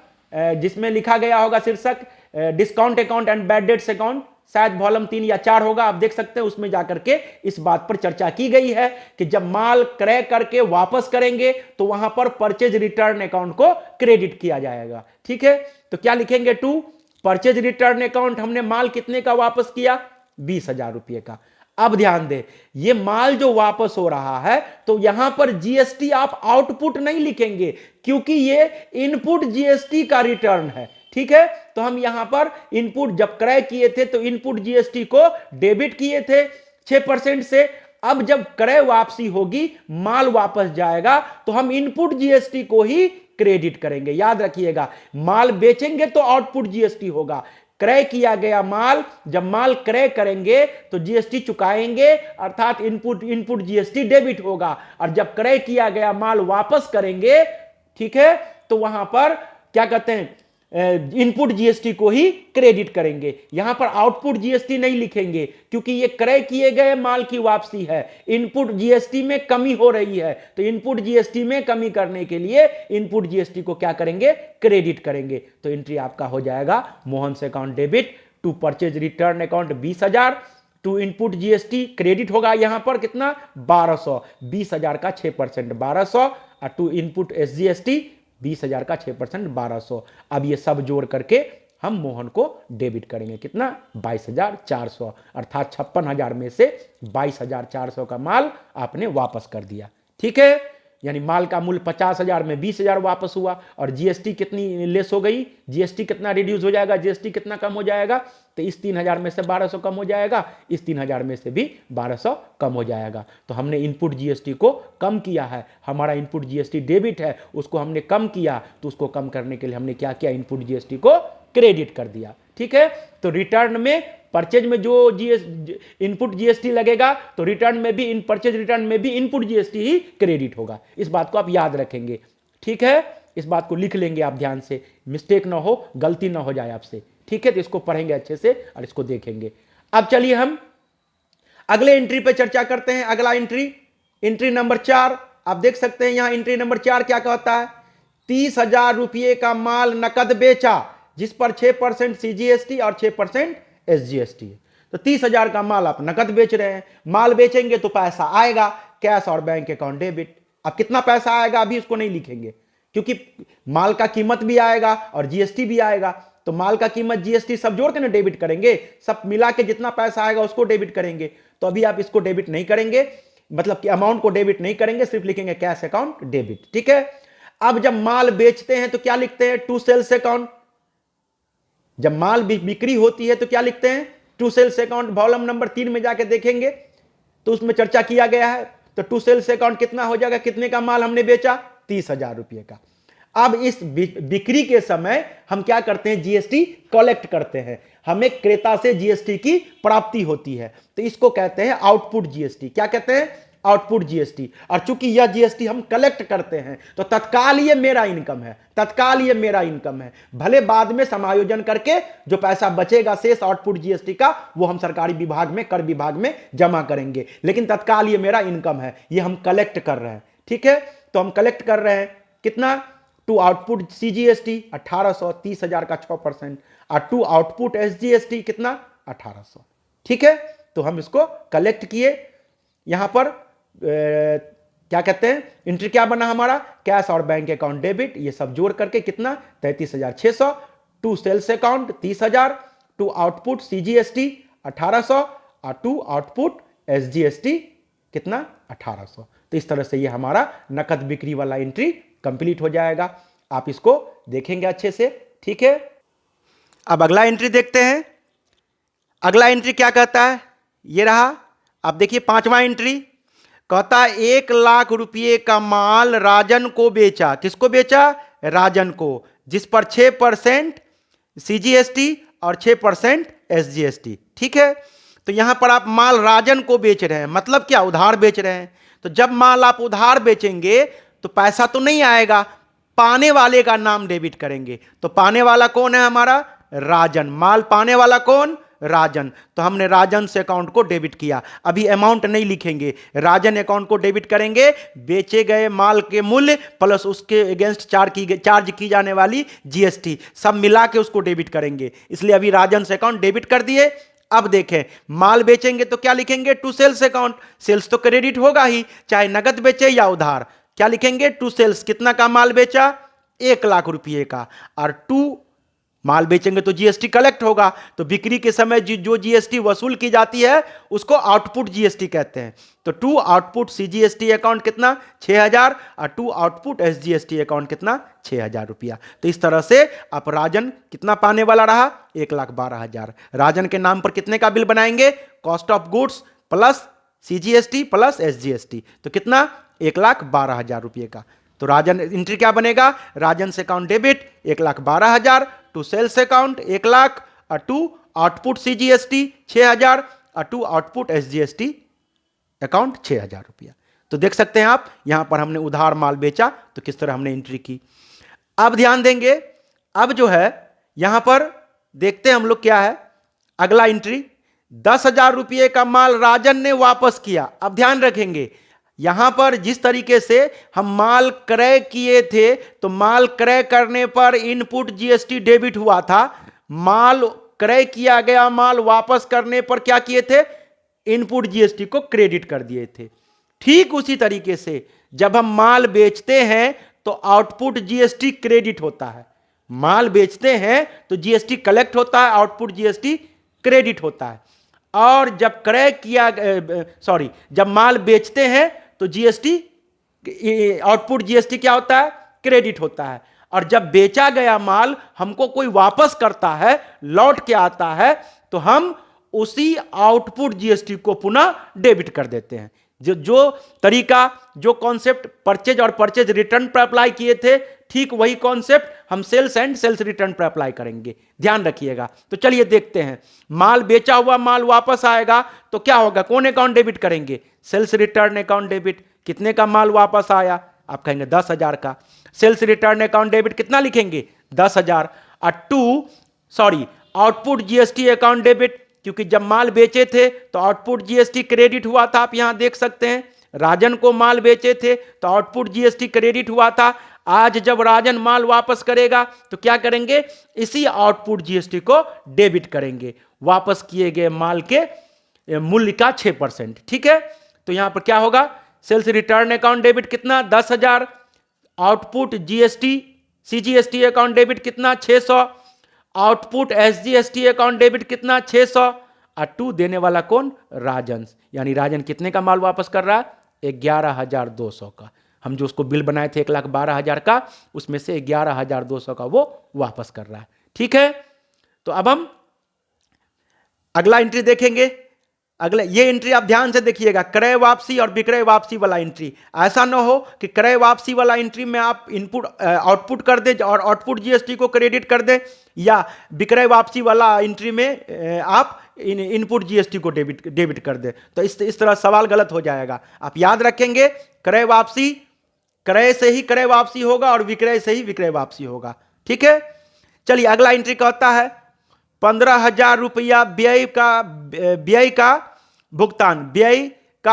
जिसमें लिखा गया होगा शीर्षक discount account and bad debts account, शायद वॉल्यूम 3 या 4 होगा, आप देख सकते हैं। उसमें जाकर के इस बात पर चर्चा की गई है कि जब माल क्रय करके वापस करेंगे तो वहां पर परचेज रिटर्न अकाउंट को क्रेडिट किया जाएगा, ठीक है। तो क्या लिखेंगे, टू परचेज रिटर्न अकाउंट, हमने माल कितने का वापस किया, 20,000 रुपये का। अब ध्यान दें, ये माल जो वापस हो रहा है तो यहां पर जीएसटी आप आउटपुट नहीं लिखेंगे क्योंकि ये इनपुट जीएसटी का रिटर्न है, ठीक है। तो हम यहां पर इनपुट जब क्रय किए थे तो इनपुट जीएसटी को डेबिट किए थे 6% से। अब जब क्रय वापसी होगी, माल वापस जाएगा तो हम इनपुट जीएसटी को ही क्रेडिट करेंगे। याद रखिएगा, माल बेचेंगे तो आउटपुट जीएसटी होगा, क्रय किया गया माल, जब माल क्रय करेंगे तो जीएसटी चुकाएंगे, अर्थात इनपुट जीएसटी डेबिट होगा। और जब क्रय किया गया माल वापस करेंगे, ठीक है, तो वहां पर क्या कहते हैं, इनपुट जीएसटी को ही क्रेडिट करेंगे। यहां पर आउटपुट जीएसटी नहीं लिखेंगे क्योंकि ये क्रय किए गए माल की वापसी है, इनपुट जीएसटी में कमी हो रही है। तो इनपुट जीएसटी में कमी करने के लिए इनपुट जीएसटी को क्या करेंगे, क्रेडिट करेंगे। तो एंट्री आपका हो जाएगा मोहन से account debit, to purchase return account 20,000, to input GST credit होगा यहां पर कितना, 1200, 20,000 का 6% 1200, और टू इनपुट एसजीएसटी 20,000 का 6% 1200। अब ये सब जोड़ करके हम मोहन को डेबिट करेंगे कितना, 22,400, अर्थात 56,000 में से 22,400 का माल आपने वापस कर दिया, ठीक है। यानी माल का मूल्य 50,000 में 20,000 वापस हुआ और जीएसटी कितनी लेस हो गई, जीएसटी कितना रिड्यूस हो जाएगा, जीएसटी कितना कम हो जाएगा, तो इस 3,000 में से 1200 कम हो जाएगा, इस 3,000 में से भी 1200 कम हो जाएगा। तो हमने इनपुट जीएसटी को कम किया है, हमारा इनपुट जीएसटी डेबिट है, उसको हमने कम किया, तो उसको कम करने के लिए हमने क्या किया, इनपुट जीएसटी को क्रेडिट कर दिया, ठीक है। तो रिटर्न में, परचेज में जो इनपुट जीएसटी लगेगा तो रिटर्न में भी, इन परचेज रिटर्न में भी इनपुट जीएसटी ही क्रेडिट होगा। इस बात को आप याद रखेंगे, ठीक है, इस बात को लिख लेंगे आप ध्यान से, मिस्टेक ना हो, गलती ना हो जाए आपसे, ठीक है। तो इसको पढ़ेंगे अच्छे से और इसको देखेंगे। अब चलिए हम अगले एंट्री पे चर्चा करते हैं। अगला एंट्री नंबर 4, आप देख सकते हैं यहां एंट्री नंबर 4 क्या कहता है, 30,000 रुपये का माल नकद बेचा जिस पर 6% सीजीएसटी और 6% एसजीएसटी है। तो 30,000 का माल आप नकद बेच रहे हैं, माल बेचेंगे तो पैसा आएगा कैश और बैंक अकाउंट डेबिट। अब कितना पैसा आएगा अभी इसको नहीं लिखेंगे क्योंकि माल का कीमत भी आएगा और जीएसटी भी आएगा। तो माल का कीमत जीएसटी सब जोड़ के ना डेबिट करेंगे, सब मिला के जितना पैसा आएगा उसको डेबिट करेंगे। तो अभी आप इसको डेबिट नहीं करेंगे, मतलब कि अमाउंट को डेबिट नहीं करेंगे, सिर्फ लिखेंगे कैश अकाउंट डेबिट, ठीक है। अब जब माल बेचते हैं तो क्या लिखते हैं, टू सेल्स अकाउंट। जब माल बिक्री होती है तो क्या लिखते हैं, to sales account. Volume number 3 में जाके देखेंगे तो उसमें चर्चा किया गया है। तो टू सेल्स अकाउंट कितना हो जाएगा, कितने का माल हमने बेचा, 30,000 रुपये का। अब इस बिक्री के समय हम क्या करते हैं, जीएसटी कलेक्ट करते हैं, हमें क्रेता से जीएसटी की प्राप्ति होती है, तो इसको कहते हैं आउटपुट जीएसटी। क्या कहते हैं, आउटपुट जीएसटी। और चूंकि यह जीएसटी हम कलेक्ट करते हैं तो तत्काल ये मेरा इनकम है, तत्काल ये मेरा इनकम है। भले बाद में समायोजन करके जो पैसा बचेगा शेष आउटपुट जीएसटी का, वो हम सरकारी विभाग में, कर विभाग में जमा करेंगे, लेकिन तत्काल ये मेरा इनकम है, ये हम कलेक्ट कर रहे हैं, ठीक है। तो हम कलेक्ट कर रहे हैं कितना, टू आउटपुट सीजीएसटी 1800, 30,000 का 6%, और टू आउटपुट एसजीएसटी कितना, 1800, ठीक है। तो हम इसको कलेक्ट किए। यहां पर क्या कहते हैं, एंट्री क्या बना हमारा, कैश और बैंक अकाउंट डेबिट, ये सब जोड़ करके कितना, 33,600, to sales account 30,000, to output CGST 1800, और टू आउटपुट एसजीएसटी कितना, 1800। तो इस तरह से ये हमारा नकद बिक्री वाला एंट्री कंप्लीट हो जाएगा। आप इसको देखेंगे अच्छे से, ठीक है। अब अगला एंट्री देखते हैं। अगला एंट्री क्या कहता है, ये रहा, आप देखिए 5वां एंट्री कहता है 1 लाख रुपये का माल राजन को बेचा। किसको बेचा, राजन को, जिस पर 6% सीजीएसटी और 6% SGST। ठीक है, तो यहां पर आप माल राजन को बेच रहे हैं, मतलब क्या, उधार बेच रहे हैं। तो जब माल आप उधार बेचेंगे तो पैसा तो नहीं आएगा, पाने वाले का नाम डेबिट करेंगे। तो पाने वाला कौन है हमारा, राजन। माल पाने वाला कौन, राजन। तो हमने राजन से अकाउंट को डेबिट किया। अभी अमाउंट नहीं लिखेंगे, राजन अकाउंट को डेबिट करेंगे। बेचे गए माल के मूल्य प्लस उसके अगेंस्ट चार्ज की जाने वाली GST सब मिला के उसको डेबिट करेंगे। इसलिए अभी राजन से अकाउंट डेबिट कर दिए। अब देखें, माल बेचेंगे तो क्या लिखेंगे, टू सेल्स अकाउंट। सेल्स तो क्रेडिट होगा ही, चाहे नगद बेचे या उधार। क्या लिखेंगे, टू सेल्स। कितना का माल बेचा, 1,00,000 रुपये का। और टू माल बेचेंगे तो GST कलेक्ट होगा। तो बिक्री के समय जो GST वसूल की जाती है उसको आउटपुट GST कहते हैं। तो टू आउटपुट CGST अकाउंट कितना, 6,000। और टू आउटपुट SGST अकाउंट कितना, 6,000 रुपया। तो इस तरह से आप राजन कितना पाने वाला रहा, 1,12,000। राजन के नाम पर कितने का बिल बनाएंगे, cost of goods plus CGST plus SGST। तो कितना, 1,12,000 रुपये का। तो राजन एंट्री क्या बनेगा, राजन से account debit 1,12,000, to sales account 1,00,000, और टू आउटपुट CGST 6,000, और टू आउटपुट SGST अकाउंट 6,000 रुपया। तो देख सकते हैं आप, यहां पर हमने उधार माल बेचा तो किस तरह हमने एंट्री की। अब ध्यान देंगे, अब जो है यहां पर देखते हैं हम लोग क्या है अगला एंट्री। 10,000 रुपये का माल राजन ने वापस किया। अब ध्यान रखेंगे, यहां पर जिस तरीके से हम माल क्रय किए थे, तो माल क्रय करने पर इनपुट GST डेबिट हुआ था। माल क्रय किया गया माल वापस करने पर क्या किए थे, इनपुट GST को क्रेडिट कर दिए थे। ठीक उसी तरीके से जब हम माल बेचते हैं तो आउटपुट GST क्रेडिट होता है। माल बेचते हैं तो GST कलेक्ट होता है, आउटपुट GST क्रेडिट होता है। और जब क्रय किया जब माल बेचते हैं तो GST आउटपुट GST क्या होता है, क्रेडिट होता है। और जब बेचा गया माल हमको कोई वापस करता है, लौट के आता है, तो हम उसी आउटपुट GST को पुनः डेबिट कर देते हैं। जो तरीका, जो कॉन्सेप्ट परचेज और परचेज रिटर्न पर अप्लाई किए थे, ठीक वही कॉन्सेप्ट हम सेल्स एंड सेल्स रिटर्न पर अप्लाई करेंगे, ध्यान रखिएगा। तो चलिए देखते हैं, माल बेचा हुआ माल वापस आएगा तो क्या होगा, कौन अकाउंट डेबिट करेंगे, सेल्स रिटर्न अकाउंट डेबिट। कितने का माल वापस आया, आप कहेंगे 10,000 का। सेल्स रिटर्न अकाउंट डेबिट कितना लिखेंगे, 10,000। और आउटपुट GST अकाउंट डेबिट, क्योंकि जब माल बेचे थे तो आउटपुट GST क्रेडिट हुआ था। आप यहां देख सकते हैं, राजन को माल बेचे थे तो आउटपुट GST क्रेडिट हुआ था। आज जब राजन माल वापस करेगा तो क्या करेंगे, इसी आउटपुट GST को डेबिट करेंगे, वापस किए गए माल के मूल्य का 6%। ठीक है, तो यहां पर क्या होगा, सेल्स रिटर्न अकाउंट डेबिट कितना, 10,000। आउटपुट CGST अकाउंट डेबिट कितना, 600। आउटपुट SGST अकाउंट डेबिट कितना, 600। और टू देने वाला कौन, राजन। यानी राजन कितने का माल वापस कर रहा है, 11,200 का। हम जो उसको बिल बनाए थे 1,12,000 का, उसमें से 11,200 का वो वापस कर रहा है। ठीक है, तो अब हम अगला एंट्री देखेंगे। अगले ये एंट्री आप ध्यान से देखिएगा, क्रय वापसी और विक्रय वापसी वाला एंट्री। ऐसा ना हो कि क्रय वापसी वाला एंट्री में आप इनपुट आउटपुट कर दे और आउटपुट GST को क्रेडिट कर दे, या विक्रय वापसी वाला एंट्री में आप इनपुट GST को डेबिट कर दे। तो इस तरह सवाल गलत हो जाएगा। आप याद रखेंगे, क्रय वापसी क्रय से ही क्रय वापसी होगा और विक्रय से ही विक्रय वापसी होगा। ठीक है, चलिए अगला एंट्री कहता है 15,000 रुपया व्यय का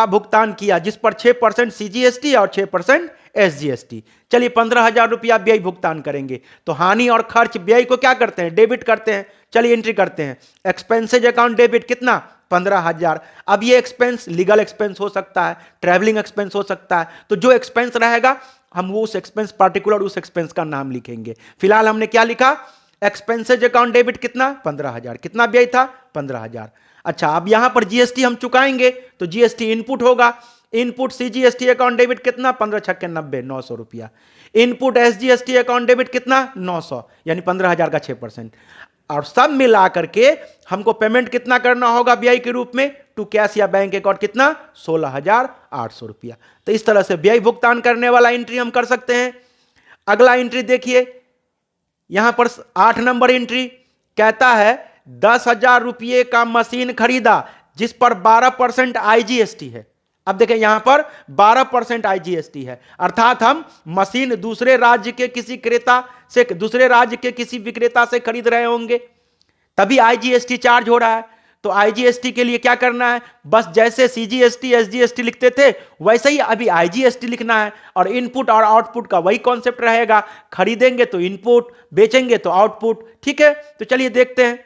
भुगतान किया, जिस पर 6% CGST और 6% SGST। चलिए 15,000 रुपया व्यय भुगतान करेंगे, तो हानि और खर्च व्यय को क्या करते हैं, डेबिट करते हैं। चलिए एंट्री करते हैं, एक्सपेंसेज अकाउंट डेबिट कितना, 15,000। अब ये एक्सपेंस लीगल एक्सपेंस हो सकता है, ट्रैवलिंग एक्सपेंस हो सकता है। तो जो एक्सपेंस रहेगा हम वो उस एक्सपेंस पर्टिकुलर उस एक्सपेंस का नाम लिखेंगे। फिलहाल हमने क्या लिखा, एक्सपेंसेज अकाउंट डेबिट कितना, 15,000। कितना व्यय था, 15,000। अच्छा, अब यहां पर GST हम चुकाएंगे तो GST इनपुट होगा। इनपुट CGST अकाउंट डेबिट कितना, 15 छक्के 90, 900 रुपया। इनपुट SGST अकाउंट डेबिट कितना, 900, यानी 15,000 का 6%। और सब मिला करके हमको पेमेंट कितना करना होगा व्यय के रूप में, टू कैश या बैंक अकाउंट कितना, 16,800 रुपया। तो इस तरह से व्यय भुगतान करने वाला एंट्री हम कर सकते हैं। अगला एंट्री देखिए, यहां पर 8 नंबर एंट्री कहता है 10,000 रुपये का मशीन खरीदा जिस पर 12% आईजीएसटी है। अब देखें यहां पर 12% आईजीएसटी है, अर्थात हम मशीन दूसरे राज्य के किसी क्रेता से, दूसरे राज्य के किसी विक्रेता से खरीद रहे होंगे, तभी आईजीएसटी चार्ज हो रहा है। तो आईजीएसटी के लिए क्या करना है, बस जैसे सीजीएसटी एसजीएसटी लिखते थे वैसे ही अभी आईजीएसटी लिखना है, और इनपुट और आउटपुट का वही कॉन्सेप्ट रहेगा, खरीदेंगे तो इनपुट, बेचेंगे तो आउटपुट। ठीक है, तो चलिए देखते हैं।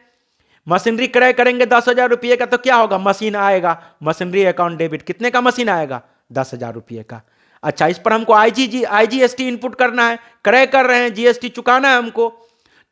मशीनरी क्रय करेंगे 10,000 रुपये का, तो क्या होगा, मशीन आएगा, मशीनरी अकाउंट डेबिट, कितने का मशीन आएगा, 10,000 रुपये का। अच्छा, इस पर हमको आईजीएसटी इनपुट करना है, क्रय कर रहे हैं, जीएसटी चुकाना है हमको,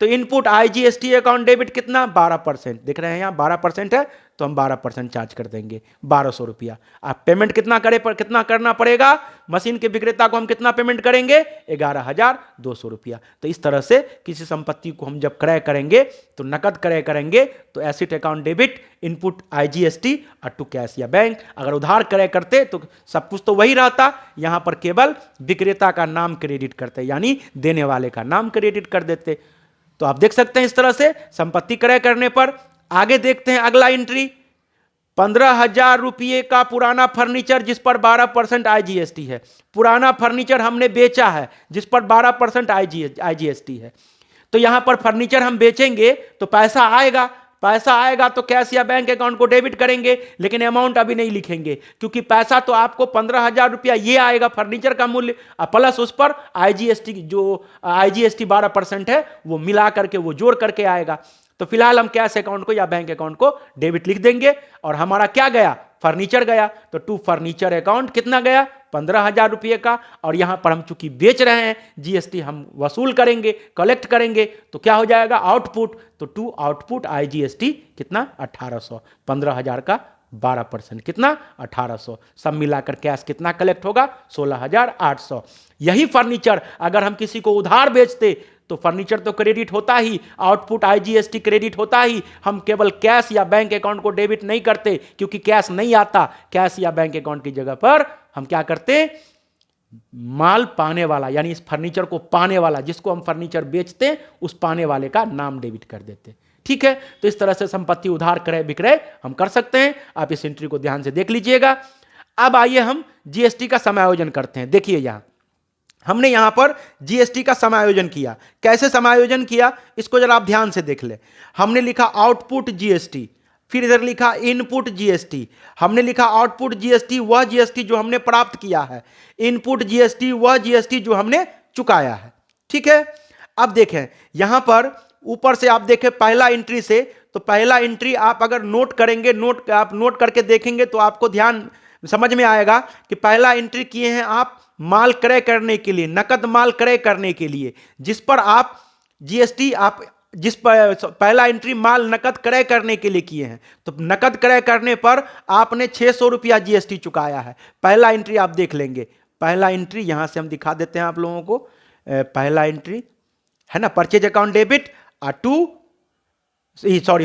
तो इनपुट आईजीएसटी अकाउंट डेबिट कितना, 12%, दिख रहे हैं यहाँ 12% है, तो हम 12% चार्ज कर देंगे, 1200 रुपया। आप पेमेंट कितना करे पर कितना करना पड़ेगा, मशीन के विक्रेता को हम कितना पेमेंट करेंगे, 11,200 रुपया। तो इस तरह से किसी संपत्ति को हम जब क्रय करेंगे तो नकद क्रय करेंगे तो asset account debit, input IGST और टू कैश या बैंक। अगर उधार क्रय करते तो सब कुछ तो वही रहता, यहां पर केवल विक्रेता का नाम क्रेडिट करते, यानी देने वाले का नाम क्रेडिट कर देते। तो आप देख सकते हैं इस तरह से संपत्ति क्रय करने पर। आगे देखते हैं अगला एंट्री, 15,000 रुपये का पुराना फर्नीचर जिस पर 12% आईजीएसटी है। पुराना फर्नीचर हमने बेचा है जिस पर 12% आईजीएसटी है। तो यहां पर फर्नीचर हम बेचेंगे तो पैसा आएगा, पैसा आएगा तो कैश या बैंक अकाउंट को डेबिट करेंगे, लेकिन अमाउंट अभी नहीं लिखेंगे क्योंकि पैसा तो आपको 15,000 रुपया ये आएगा फर्नीचर का मूल्य, प्लस उस पर आईजीएसटी, जो आईजीएसटी 12% है वो मिला करके, वो जोड़ करके आएगा। तो फिलहाल हम कैश अकाउंट को या बैंक अकाउंट को डेबिट लिख देंगे, और हमारा क्या गया, फर्नीचर गया। तो टू फर्नीचर अकाउंट कितना गया, 15,000 रुपये का। और यहां पर हम चूंकि बेच रहे हैं, जीएसटी हम वसूल करेंगे, कलेक्ट करेंगे, तो क्या हो जाएगा, आउटपुट। तो टू आउटपुट आईजीएसटी कितना, 1800, 15,000 का 12% कितना, 1800, सब मिलाकर कैश कितना कलेक्ट होगा, 16,800। यही फर्नीचर अगर हम किसी को उधार बेचते तो फर्नीचर तो क्रेडिट होता ही, आउटपुट आईजीएसटी क्रेडिट होता ही, हम केवल कैश या बैंक अकाउंट को डेबिट नहीं करते क्योंकि कैश नहीं आता। कैश या बैंक अकाउंट की जगह पर हम क्या करते, माल पाने वाला, यानी इस फर्नीचर को पाने वाला, जिसको हम फर्नीचर बेचते उस पाने वाले का नाम डेबिट कर देते। ठीक है, तो इस तरह से संपत्ति उधार क्रय विक्रय हम कर सकते हैं। आप इस एंट्री को ध्यान से देख लीजिएगा। अब आइए हम जीएसटी का समायोजन करते हैं। देखिए यहां हमने यहां पर जीएसटी का समायोजन किया। कैसे समायोजन किया, इसको जरा आप ध्यान से देख ले। हमने लिखा आउटपुट जीएसटी, फिर इधर लिखा इनपुट जीएसटी। हमने लिखा आउटपुट जीएसटी वह जीएसटी जो हमने प्राप्त किया है, इनपुट जीएसटी वह जीएसटी जो हमने चुकाया है। ठीक है, अब देखें यहां पर ऊपर से आप देखें पहला एंट्री से, तो पहला एंट्री आप अगर नोट करेंगे, आप नोट करके देखेंगे तो आपको ध्यान समझ में आएगा कि पहला एंट्री किए हैं आप माल क्रय करने के लिए, नकद माल क्रय करने के लिए, जिस पर आप जीएसटी, आप जिस पर पहला एंट्री माल नकद क्रय करने के लिए किए हैं, तो नकद क्रय करने पर आपने 600 रुपया जीएसटी चुकाया है। पहला एंट्री आप देख लेंगे, पहला एंट्री यहां से हम दिखा देते हैं आप लोगों को। पहला एंट्री है ना, purchase account debit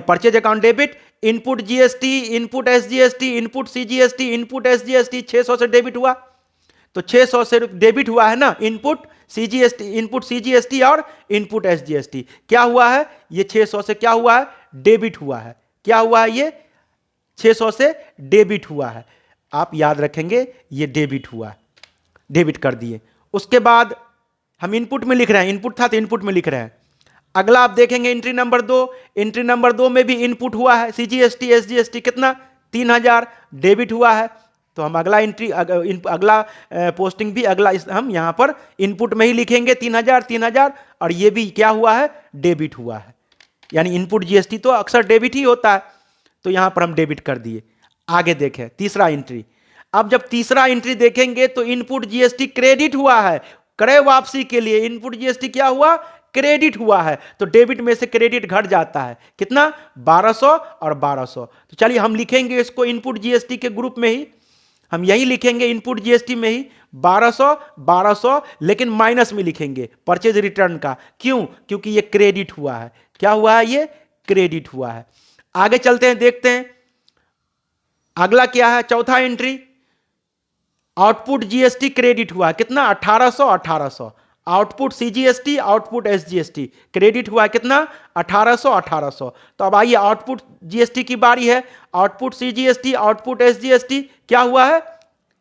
purchase account debit, input GST, input SGST, input CGST, input SGST 600 से डेबिट हुआ। तो 600 से डेबिट हुआ है ना, इनपुट सीजीएसटी और इनपुट एसजीएसटी। क्या हुआ है, ये 600 से क्या हुआ है, डेबिट हुआ है। क्या हुआ है, ये 600 से डेबिट हुआ है। आप याद रखेंगे ये डेबिट हुआ, डेबिट कर दिए। उसके बाद हम इनपुट में लिख रहे हैं, इनपुट था तो इनपुट में लिख रहे हैं। अगला आप देखेंगे एंट्री नंबर 2, एंट्री नंबर 2 में भी इनपुट हुआ है, सीजीएसटी एसजीएसटी कितना, 3,000 डेबिट हुआ है। तो हम अगला एंट्री, अगला पोस्टिंग भी अगला हम यहां पर इनपुट में ही लिखेंगे 3,000, और ये भी क्या हुआ है, डेबिट हुआ है। यानी इनपुट जीएसटी तो अक्सर डेबिट ही होता है, तो यहां पर हम डेबिट कर दिए। आगे देखें तीसरा एंट्री। अब जब तीसरा एंट्री देखेंगे तो इनपुट जीएसटी क्रेडिट हुआ है, क्रय वापसी के लिए इनपुट जीएसटी क्या हुआ, क्रेडिट हुआ है। तो डेबिट में से क्रेडिट घट जाता है, कितना, 1200 और 1200। तो चलिए हम लिखेंगे इसको इनपुट जीएसटी के ग्रुप में ही, हम यही लिखेंगे इनपुट जीएसटी में ही 1200, लेकिन माइनस में लिखेंगे परचेज रिटर्न का। क्यों, क्योंकि ये क्रेडिट हुआ है। क्या हुआ है, ये क्रेडिट हुआ है। आगे चलते हैं, देखते हैं अगला क्या है। चौथा एंट्री, आउटपुट जीएसटी क्रेडिट हुआ, कितना, 1800। Output CGST, output SGST, credit हुआ है कितना 1800 1800। तो अब आइए आउटपुट जीएसटी की बारी है। आउटपुट सीजीएसटी, आउटपुट एसजीएसटी क्या हुआ है,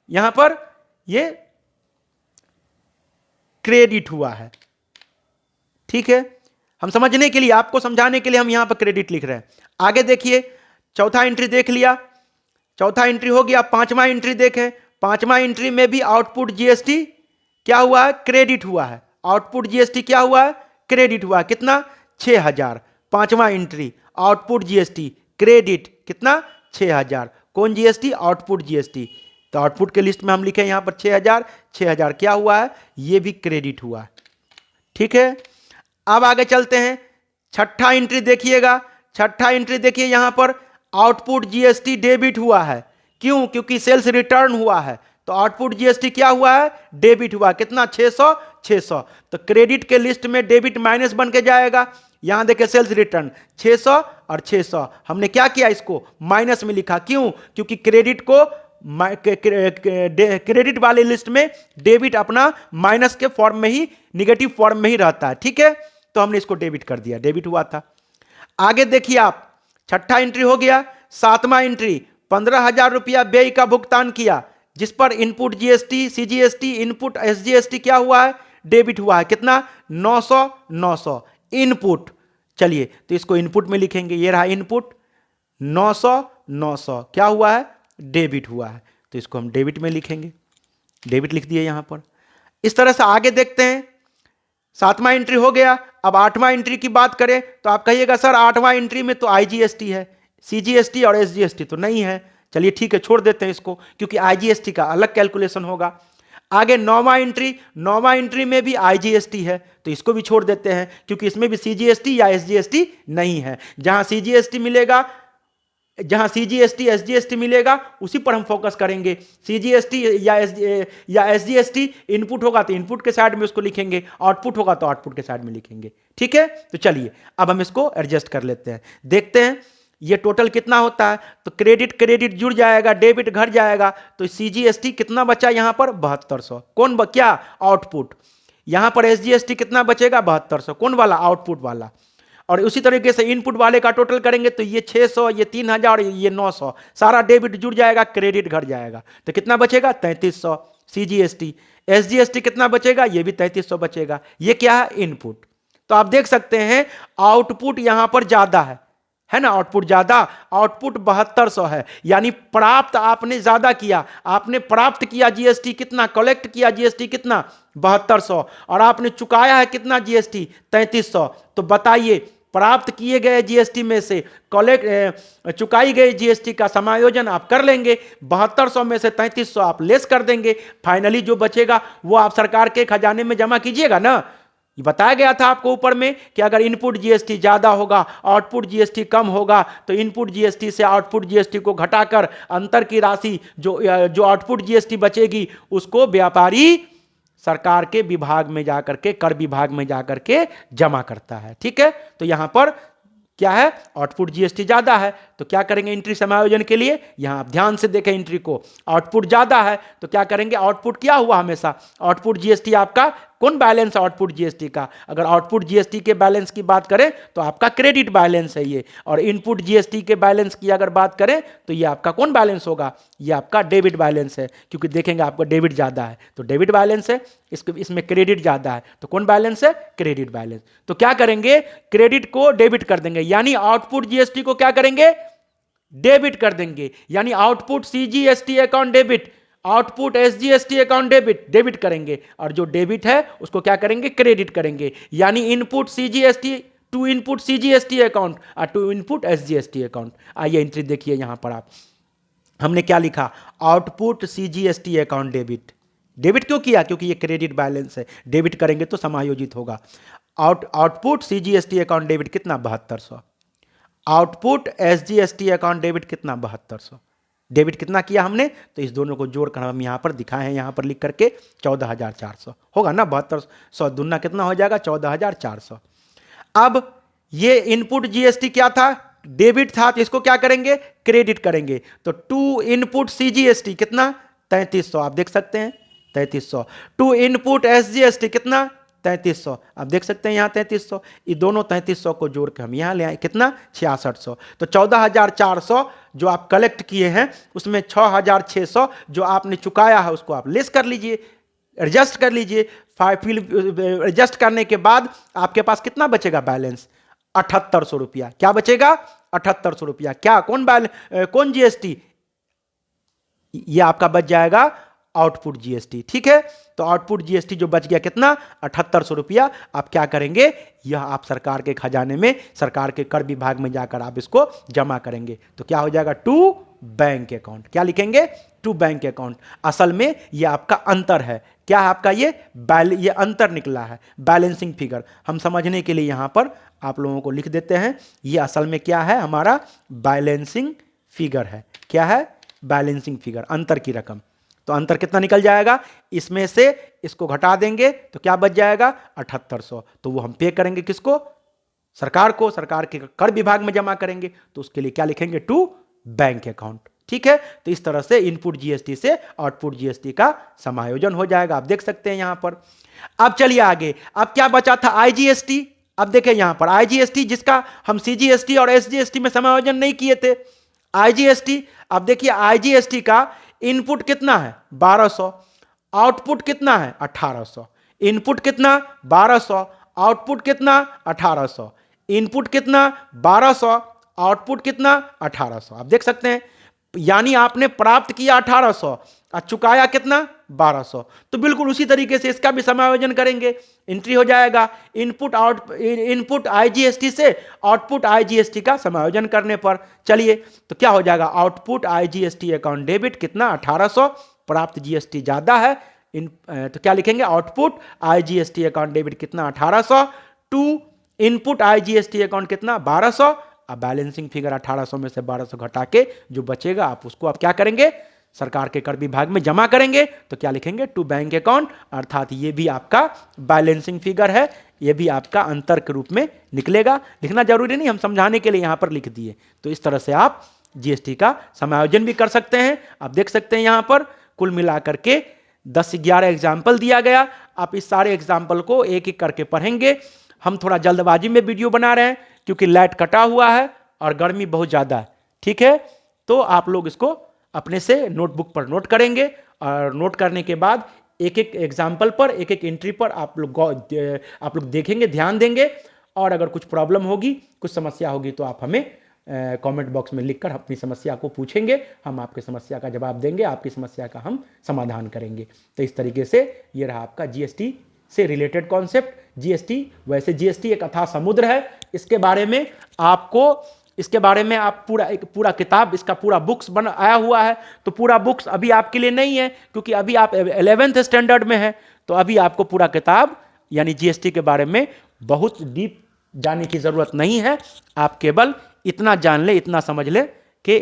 यहां पर ये क्रेडिट हुआ है। ठीक है, हम समझने के लिए, आपको समझाने के लिए हम यहां पर क्रेडिट लिख रहे हैं। आगे देखिए, चौथा एंट्री देख लिया, चौथा एंट्री हो गया। पांचवा एंट्री देखें, पांचवा एंट्री में भी आउटपुट जीएसटी क्या हुआ है, क्रेडिट हुआ है। आउटपुट जीएसटी क्या हुआ है, क्रेडिट हुआ है। कितना 6000। पांचवा एंट्री आउटपुट जीएसटी क्रेडिट कितना 6000। कौन जीएसटी, आउटपुट जीएसटी। तो आउटपुट के लिस्ट में हम लिखे यहां पर 6000, 6000 क्या हुआ है, ये भी क्रेडिट हुआ है। ठीक है, अब आगे चलते हैं। छठा एंट्री देखिएगा, छठा एंट्री देखिए, यहां पर आउटपुट जीएसटी डेबिट हुआ है। क्यों, क्योंकि सेल्स रिटर्न हुआ है। तो आउटपुट जीएसटी क्या हुआ है, डेबिट हुआ। कितना 600, 600। तो क्रेडिट के लिस्ट में डेबिट माइनस बन के जाएगा। यहां देखिए सेल्स रिटर्न 600 और 600, हमने क्या किया, इसको माइनस में लिखा। क्यों, क्योंकि क्रेडिट को क्रेडिट वाले लिस्ट में डेबिट अपना माइनस के फॉर्म में ही, निगेटिव फॉर्म में ही रहता है। ठीक है, तो हमने इसको डेबिट कर दिया, डेबिट हुआ था। आगे देखिए आप, छठा एंट्री हो गया। सातवां एंट्री 15,000 रुपया व्यय का भुगतान किया, जिस पर input GST, CGST, input SGST क्या हुआ है, डेबिट हुआ है। कितना 900, 900 इनपुट। चलिए, तो इसको इनपुट में लिखेंगे, ये रहा इनपुट 900, 900 क्या हुआ है, डेबिट हुआ है। तो इसको हम डेबिट में लिखेंगे, डेबिट लिख दिए यहां पर। इस तरह से आगे देखते हैं। सातवां एंट्री हो गया। अब आठवां एंट्री की बात करें तो आप कहिएगा सर आठवां एंट्री में तो आईजीएसटी है, सीजीएसटी और एसजीएसटी तो नहीं है। चलिए ठीक है, छोड़ देते हैं इसको, क्योंकि आईजीएसटी का अलग कैलकुलेशन होगा। आगे नौवां एंट्री, नौवां एंट्री में भी आईजीएसटी है, तो इसको भी छोड़ देते हैं, क्योंकि इसमें भी सीजीएसटी या एसजीएसटी नहीं है। जहां सीजीएसटी मिलेगा, जहां सीजीएसटी एसजीएसटी मिलेगा उसी पर हम फोकस करेंगे। सीजीएसटी या एसजीएसटी इनपुट होगा तो इनपुट के साइड में उसको लिखेंगे, आउटपुट होगा तो आउटपुट के साइड में लिखेंगे। ठीक है, तो चलिए अब हम इसको एडजस्ट कर लेते हैं, देखते हैं ये टोटल कितना होता है। तो क्रेडिट क्रेडिट जुड़ जाएगा, डेबिट घट जाएगा। तो सीजीएसटी कितना बचा यहां पर 7200, कौन क्या, आउटपुट। यहां पर एसजीएसटी कितना बचेगा 7200, कौन वाला, आउटपुट वाला। और उसी तरीके से इनपुट वाले का टोटल करेंगे तो ये 600, ये 3000, ये 900, सारा डेबिट जुड़ जाएगा, क्रेडिट घट जाएगा। तो कितना बचेगा 3300 सीजीएसटी। एसजीएसटी कितना बचेगा, ये भी 3300 बचेगा। ये क्या है, इनपुट। तो आप देख सकते हैं आउटपुट यहां पर ज्यादा है ना, आउटपुट ज्यादा, आउटपुट 7200 है, यानी प्राप्त आपने ज्यादा किया। आपने प्राप्त किया जीएसटी कितना, कलेक्ट किया जीएसटी कितना 7200, और आपने चुकाया है कितना जीएसटी 3300। तो बताइए प्राप्त किए गए जीएसटी में से चुकाई गई जीएसटी का समायोजन आप कर लेंगे, 7200 में से 3300 आप लेस कर देंगे, फाइनली जो बचेगा वो आप सरकार के खजाने में जमा कीजिएगा ना। ये बताया गया था आपको ऊपर में कि अगर इनपुट जीएसटी ज्यादा होगा, आउटपुट जीएसटी कम होगा, तो इनपुट जीएसटी से आउटपुट जीएसटी को घटाकर अंतर की राशि जो आउटपुट जीएसटी बचेगी उसको व्यापारी सरकार के विभाग में जाकर के, कर विभाग में जाकर के जमा करता है। ठीक है, तो यहां पर क्या है, आउटपुट जीएसटी ज्यादा है, तो क्या करेंगे एंट्री समायोजन के लिए, यहां आप ध्यान से देखें एंट्री को, आउटपुट ज्यादा है तो क्या करेंगे, आउटपुट क्या हुआ, हमेशा आउटपुट जीएसटी आपका कौन बैलेंस, आउटपुट जीएसटी का। अगर आउटपुट जीएसटी के बैलेंस की बात करें तो आपका क्रेडिट बैलेंस है ये, और इनपुट जीएसटी के बैलेंस की अगर बात करें तो ये आपका कौन बैलेंस होगा, ये आपका डेबिट बैलेंस है, क्योंकि देखेंगे आपका डेबिट ज्यादा है तो डेबिट बैलेंस है, इसमें क्रेडिट ज्यादा है तो कौन बैलेंस है, क्रेडिट बैलेंस। तो क्या करेंगे, क्रेडिट को डेबिट कर देंगे, यानी आउटपुट जीएसटी को क्या करेंगे, डेबिट कर देंगे, यानी output CGST account debit, output SGST account debit करेंगे, और जो डेबिट है उसको क्या करेंगे, क्रेडिट करेंगे, यानी input CGST to input CGST account और टू इनपुट एसजीएसटी अकाउंट। आइए एंट्री देखिए यहां पर आप, हमने क्या लिखा, output CGST account debit. Debit क्यों किया, क्योंकि ये क्रेडिट बैलेंस है, डेबिट करेंगे तो समायोजित होगा। आउटपुट सीजीएसटी अकाउंट डेबिट कितना 7200, आउटपुट एसजीएसटी अकाउंट डेबिट कितना 7200। डेबिट कितना किया हमने, तो इस दोनों को जोड़कर हम यहां पर दिखाए हैं, यहां पर लिख करके 14400 होगा ना, 7200 दुना कितना हो जाएगा 14400। अब ये इनपुट जीएसटी क्या था, डेबिट था, तो इसको क्या करेंगे, क्रेडिट करेंगे। तो टू इनपुट सीजीएसटी कितना 3300, आप देख सकते हैं 3300, टू इनपुट एसजीएसटी कितना 3300। आप देख सकते हैं यहाँ 3300, ये दोनों 3300 को जोड़ के हम यहाँ ले आए, कितना 6600। तो 14400 जो आप कलेक्ट किए हैं उसमें 6600 जो आपने चुकाया है उसको आप लेस कर लीजिए, एडजस्ट कर लीजिए। एडजस्ट करने के बाद आपके पास कितना बचेगा बैलेंस? 7800 रुपया। क्या बचेगा? 7800 रुपया। क्या कौन जीएसटी? ये आपका बच जाएगा आउटपुट जीएसटी। ठीक है, तो आउटपुट जीएसटी जो बच गया कितना? 7800 रुपया। आप क्या करेंगे? यह आप सरकार के खजाने में, सरकार के कर विभाग में जाकर आप इसको जमा करेंगे। तो क्या हो जाएगा? To bank account. क्या लिखेंगे? To bank account. असल में यह आपका अंतर है। क्या है आपका? ये अंतर निकला है, बैलेंसिंग फिगर। हम समझने के लिए यहां पर आप लोगों को लिख देते हैं। यह असल में क्या है? हमारा बैलेंसिंग फिगर है। क्या है? बैलेंसिंग फिगर, अंतर की रकम। तो अंतर कितना निकल जाएगा? इसमें से इसको घटा देंगे तो क्या बच जाएगा? 7800। तो वो हम पे करेंगे किसको? सरकार को। सरकार के कर विभाग में जमा करेंगे। तो उसके लिए क्या लिखेंगे? To bank account. ठीक है, तो इस तरह से इनपुट जीएसटी से आउटपुट जीएसटी का समायोजन हो जाएगा। आप देख सकते हैं यहां पर। अब चलिए आगे। अब क्या बचा था? आईजीएसटी। अब देखें यहां पर आईजीएसटी, जिसका हम सीजीएसटी और एसजीएसटी में समायोजन नहीं किए थे। आईजीएसटी, अब देखिए आईजीएसटी का इनपुट कितना है? 1200। आउटपुट कितना है? 1800। इनपुट कितना? 1200। आउटपुट कितना? 1800। इनपुट कितना? 1200। आउटपुट कितना? 1800। आप देख सकते हैं, यानी आपने प्राप्त किया 1800 और चुकाया कितना? 1200। तो बिल्कुल उसी तरीके से इसका भी समायोजन करेंगे। एंट्री हो जाएगा इनपुट आईजीएसटी से आउटपुट आईजीएसटी का समायोजन करने पर। चलिए, तो क्या हो जाएगा? आउटपुट आईजीएसटी अकाउंट डेबिट कितना? 1800। प्राप्त जीएसटी ज्यादा है, तो क्या लिखेंगे? आउटपुट आईजीएसटी अकाउंट डेबिट कितना? 1800 टू इनपुट आईजीएसटी अकाउंट कितना? 1200। अब बैलेंसिंग फिगर 1800 में से 1200 घटा के जो बचेगा आप उसको आप क्या करेंगे? सरकार के कर विभाग में जमा करेंगे। तो क्या लिखेंगे? To bank account. अर्थात ये भी आपका बैलेंसिंग फिगर है, ये भी आपका अंतर के रूप में निकलेगा। लिखना जरूरी नहीं, हम समझाने के लिए यहां पर लिख दिए। तो इस तरह से आप जीएसटी का समायोजन भी कर सकते हैं। आप देख सकते हैं यहां पर कुल मिलाकर के 10-11 एग्जाम्पल दिया गया। आप इस सारे एग्जाम्पल को एक एक करके पढ़ेंगे। हम थोड़ा जल्दबाजी में वीडियो बना रहे हैं क्योंकि लाइट कटा हुआ है और गर्मी बहुत ज़्यादा है। ठीक है, तो आप लोग इसको अपने से नोटबुक पर नोट करेंगे और नोट करने के बाद एक एक एग्जाम्पल पर, एक एक एंट्री पर आप लोग देखेंगे, ध्यान देंगे। और अगर कुछ प्रॉब्लम होगी, कुछ समस्या होगी तो आप हमें कमेंट बॉक्स में लिखकर अपनी समस्या को पूछेंगे। हम आपकी समस्या का जवाब देंगे, आपकी समस्या का हम समाधान करेंगे। तो इस तरीके से ये रहा आपका जीएसटी से रिलेटेड कॉन्सेप्ट। जीएसटी, वैसे जीएसटी एक अथाह समुद्र है। इसके बारे में आप पूरा किताब, इसका पूरा बुक्स आया हुआ है। तो पूरा बुक्स अभी आपके लिए नहीं है क्योंकि अभी आप 11th स्टैंडर्ड में हैं। तो अभी आपको पूरा किताब यानी जीएसटी के बारे में बहुत डीप जाने की जरूरत नहीं है। आप केवल इतना जान ले, इतना समझ ले कि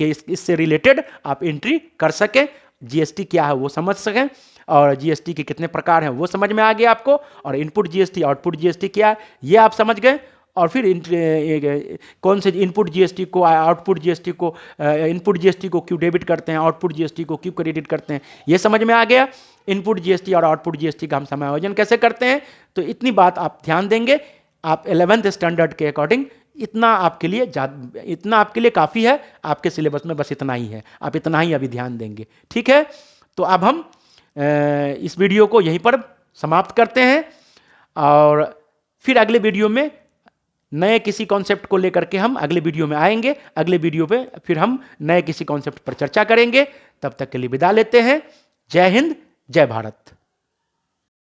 इससे रिलेटेड आप एंट्री कर सकें, जीएसटी क्या है वो समझ सकें, और जीएसटी के कितने प्रकार हैं वो समझ में आ गया आपको। और इनपुट जीएसटी, आउटपुट जीएसटी क्या है ये आप समझ गए। और फिर कौन से इनपुट जीएसटी को, आउटपुट जीएसटी को, इनपुट जीएसटी को क्यों डेबिट करते हैं, आउटपुट जीएसटी को क्यों क्रेडिट करते हैं, ये समझ में आ गया। इनपुट जीएसटी और आउटपुट जीएसटी का हम समायोजन कैसे करते हैं, तो इतनी बात आप ध्यान देंगे। आप 11th स्टैंडर्ड के अकॉर्डिंग इतना आपके लिए काफ़ी है। आपके सिलेबस में बस इतना ही है, आप इतना ही अभी ध्यान देंगे। ठीक है, तो अब हम इस वीडियो को यहीं पर समाप्त करते हैं और फिर अगले वीडियो में नए किसी कॉन्सेप्ट को लेकर के हम अगले वीडियो में आएंगे। अगले वीडियो में फिर हम नए किसी कॉन्सेप्ट पर चर्चा करेंगे। तब तक के लिए विदा लेते हैं। जय हिंद, जय भारत।